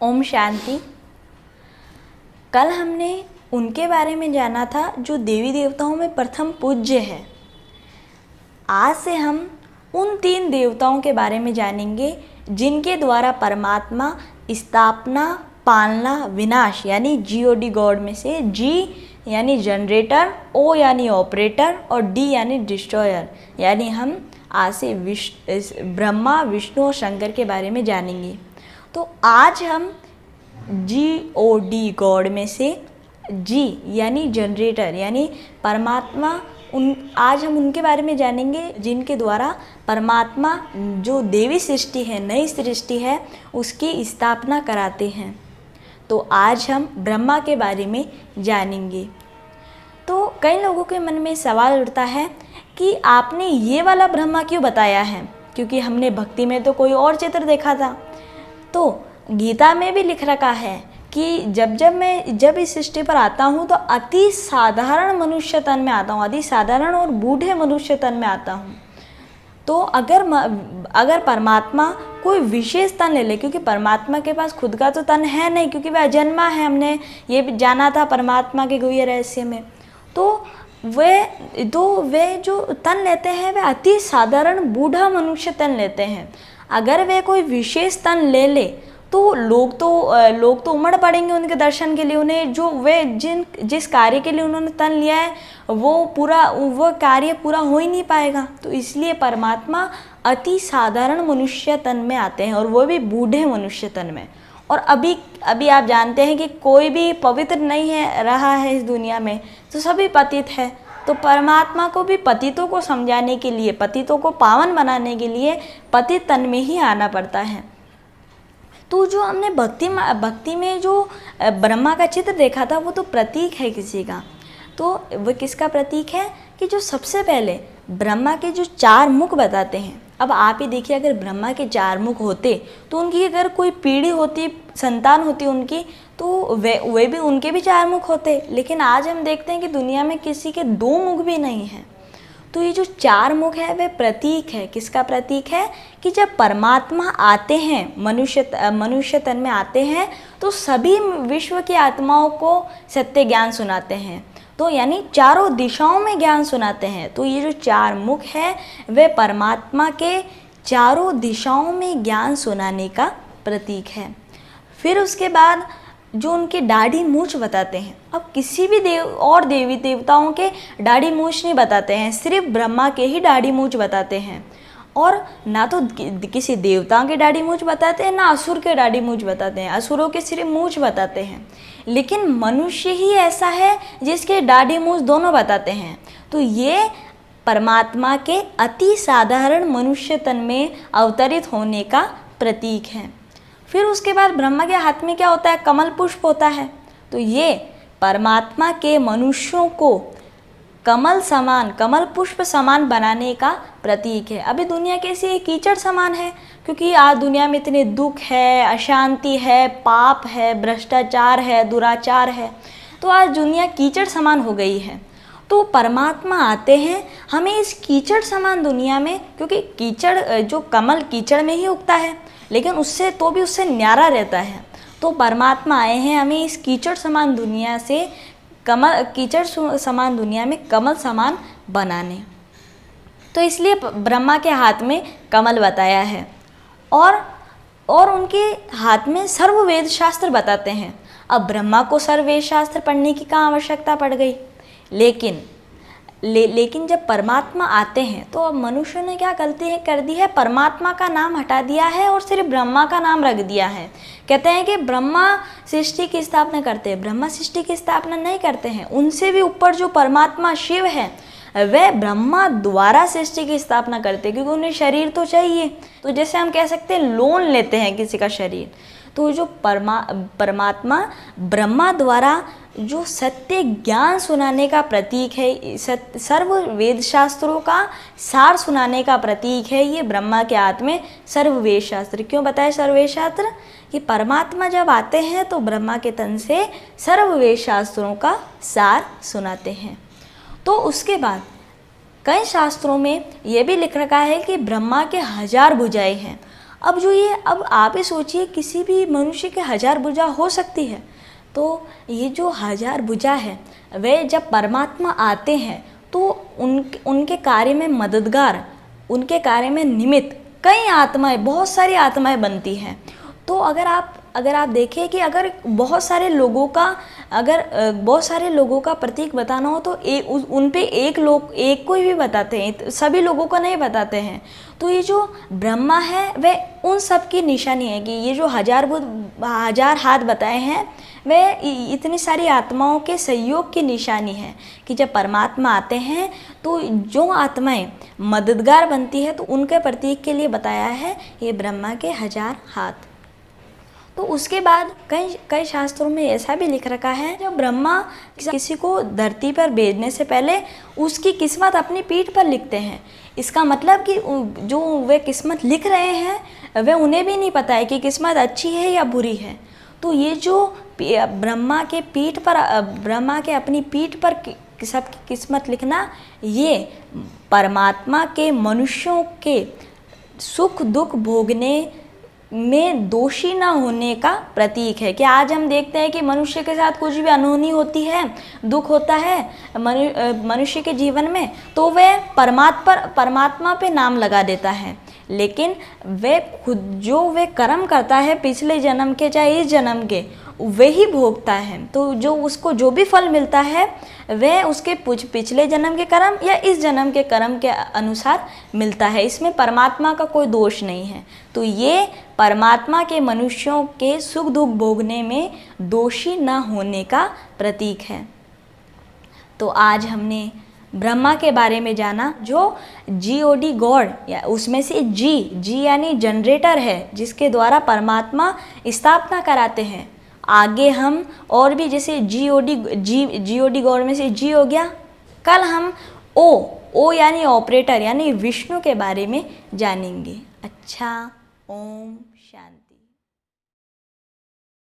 ओम शांति। कल हमने उनके बारे में जाना था जो देवी देवताओं में प्रथम पूज्य है। आज से हम उन 3 देवताओं के बारे में जानेंगे जिनके द्वारा परमात्मा स्थापना, पालना, विनाश यानी जीओडी गॉड में से जी यानी जनरेटर, ओ यानी ऑपरेटर और डी यानी डिस्ट्रॉयर यानी हम आज से ब्रह्मा, विष्णु और शंकर के बारे में जानेंगे। तो आज हम जीओडी गॉड में से जी यानी जनरेटर यानी परमात्मा आज हम उनके बारे में जानेंगे जिनके द्वारा परमात्मा जो देवी सृष्टि है, नई सृष्टि है, उसकी स्थापना कराते हैं। तो आज हम ब्रह्मा के बारे में जानेंगे। तो कई लोगों के मन में सवाल उठता है कि आपने ये वाला ब्रह्मा क्यों बताया है, क्योंकि हमने भक्ति में तो कोई और चित्र देखा था। तो गीता में भी लिख रखा है कि जब इस सृष्टि पर आता हूँ तो अति साधारण मनुष्य तन में आता हूँ, अति साधारण और बूढ़े मनुष्य तन में आता हूँ। तो अगर परमात्मा कोई विशेष तन ले ले, क्योंकि परमात्मा के पास खुद का तो तन है नहीं, क्योंकि वह अजन्मा है, हमने ये भी जाना था परमात्मा के गुह्य रहस्य में। तो वे जो तन लेते हैं वे अति साधारण बूढ़ा मनुष्य तन लेते हैं। अगर वे कोई विशेष तन ले ले तो लोग तो उमड़ पड़ेंगे उनके दर्शन के लिए। उन्हें जिस कार्य के लिए उन्होंने तन लिया है वो कार्य पूरा हो ही नहीं पाएगा। तो इसलिए परमात्मा अति साधारण मनुष्य तन में आते हैं और वो भी बूढ़े मनुष्य तन में। और अभी आप जानते हैं कि कोई भी पवित्र नहीं रहा है इस दुनिया में, तो सभी पतित है। तो परमात्मा को भी पतितों को समझाने के लिए, पतितों को पावन बनाने के लिए पतित तन में ही आना पड़ता है। तो जो हमने भक्ति में जो ब्रह्मा का चित्र देखा था वो तो प्रतीक है किसी का। तो वो किसका प्रतीक है कि जो सबसे पहले ब्रह्मा के जो 4 मुख बताते हैं। अब आप ही देखिए, अगर ब्रह्मा के 4 मुख होते तो उनकी अगर कोई पीढ़ी होती, संतान होती उनकी, तो वे भी उनके भी 4 मुख होते। लेकिन आज हम देखते हैं कि दुनिया में किसी के 2 मुख भी नहीं हैं। तो ये जो 4 मुख है वे प्रतीक है। किसका प्रतीक है कि जब परमात्मा आते हैं, मनुष्य तन में आते हैं, तो सभी विश्व की आत्माओं को सत्य ज्ञान सुनाते हैं। तो यानी चारों दिशाओं में ज्ञान सुनाते हैं। तो ये जो 4 मुख है वे परमात्मा के चारों दिशाओं में ज्ञान सुनाने का प्रतीक है। फिर उसके बाद जो उनके दाढ़ी मूंछ बताते हैं। अब किसी भी देवी देवताओं के दाढ़ी मूंछ नहीं बताते हैं, सिर्फ ब्रह्मा के ही दाढ़ी मूंछ बताते हैं। और ना तो किसी देवताओं के दाढ़ी मूंछ बताते हैं, ना असुर के दाढ़ी मूंछ बताते हैं। असुरों के सिर्फ मूंछ बताते हैं। लेकिन मनुष्य ही ऐसा है जिसके दाढ़ी मूंछ दोनों बताते हैं। तो ये परमात्मा के अति साधारण मनुष्य तन में अवतरित होने का प्रतीक है। फिर उसके बाद ब्रह्मा के हाथ में क्या होता है? कमल पुष्प होता है। तो ये परमात्मा के मनुष्यों को कमल पुष्प समान बनाने का प्रतीक है। अभी दुनिया कैसी है? कीचड़ समान है, क्योंकि आज दुनिया में इतने दुख है, अशांति है, पाप है, भ्रष्टाचार है, दुराचार है। तो आज दुनिया कीचड़ समान हो गई है। तो परमात्मा आते हैं हमें इस कीचड़ समान दुनिया में, क्योंकि कीचड़ जो कमल कीचड़ में ही उगता है, लेकिन उससे न्यारा रहता है। तो परमात्मा आए हैं हमें इस कीचड़ समान दुनिया से कीचड़ समान दुनिया में कमल समान बनाने। तो इसलिए ब्रह्मा के हाथ में कमल बताया है। और उनके हाथ में सर्व वेद शास्त्र बताते हैं। अब ब्रह्मा को सर्व वेद शास्त्र पढ़ने की कहाँ आवश्यकता पड़ गई? लेकिन जब परमात्मा आते हैं तो अब मनुष्य ने क्या गलती कर दी है? परमात्मा का नाम हटा दिया है और सिर्फ ब्रह्मा का नाम रख दिया है। कहते हैं कि ब्रह्मा सृष्टि की स्थापना करते हैं। ब्रह्मा सृष्टि की स्थापना नहीं करते हैं। उनसे भी ऊपर जो परमात्मा शिव है वे ब्रह्मा द्वारा सृष्टि की स्थापना करते हैं, क्योंकि उन्हें शरीर तो चाहिए। तो जैसे हम कह सकते हैं लोन लेते हैं किसी का शरीर। तो जो परमात्मा ब्रह्मा द्वारा जो सत्य ज्ञान सुनाने का प्रतीक है, सर्व वेद शास्त्रों का सार सुनाने का प्रतीक है, ये ब्रह्मा के हाथ में सर्व वेद शास्त्र। क्यों बताए सर्व वेद शास्त्र? कि परमात्मा जब आते हैं तो ब्रह्मा के तन से सर्व वेद शास्त्रों का सार सुनाते हैं। तो उसके बाद कई शास्त्रों में ये भी लिख रखा है कि ब्रह्मा के 1000 भुजाएं हैं। अब आप ही सोचिए, किसी भी मनुष्य के 1000 भुजा हो सकती है, तो ये जो 1000 भुजा है वे जब परमात्मा आते हैं तो उनके कार्य में मददगार, उनके कार्य में निमित्त कई आत्माएं, बहुत सारी आत्माएं बनती हैं। तो अगर आप देखें कि अगर बहुत सारे लोगों का प्रतीक बताना हो तो उन पे एक को ही बताते हैं, सभी लोगों को नहीं बताते हैं। तो ये जो ब्रह्मा है वह उन सब की निशानी है कि ये जो 1000 हाथ बताए हैं वे इतनी सारी आत्माओं के सहयोग की निशानी है कि जब परमात्मा आते हैं तो जो आत्माएं मददगार बनती है तो उनके प्रतीक के लिए बताया है ये ब्रह्मा के 1000 हाथ। तो उसके बाद कई शास्त्रों में ऐसा भी लिख रखा है, जब ब्रह्मा किसी को धरती पर भेजने से पहले उसकी किस्मत अपनी पीठ पर लिखते हैं। इसका मतलब कि जो वे किस्मत लिख रहे हैं वे उन्हें भी नहीं पता है कि किस्मत अच्छी है या बुरी है। तो ये जो ब्रह्मा के अपनी पीठ पर सबकी किस्मत लिखना, ये परमात्मा के मनुष्यों के सुख दुख भोगने में दोषी ना होने का प्रतीक है। कि आज हम देखते हैं कि मनुष्य के साथ कुछ भी अनहोनी होती है, दुख होता है मनुष्य के जीवन में, तो वह परमात्मा पे नाम लगा देता है, लेकिन वे खुद जो वे कर्म करता है पिछले जन्म के चाहे इस जन्म के, वही भोगता है। तो जो उसको जो भी फल मिलता है वह उसके पिछले जन्म के कर्म या इस जन्म के कर्म के अनुसार मिलता है, इसमें परमात्मा का कोई दोष नहीं है। तो ये परमात्मा के मनुष्यों के सुख दुख भोगने में दोषी न होने का प्रतीक है। तो आज हमने ब्रह्मा के बारे में जाना, जो GOD गॉड या उसमें से जी यानी जनरेटर है, जिसके द्वारा परमात्मा स्थापना कराते हैं। आगे हम और भी, जैसे GOD गॉड में से जी हो गया, कल हम ओ यानी ऑपरेटर यानी विष्णु के बारे में जानेंगे। अच्छा, ओम शांति।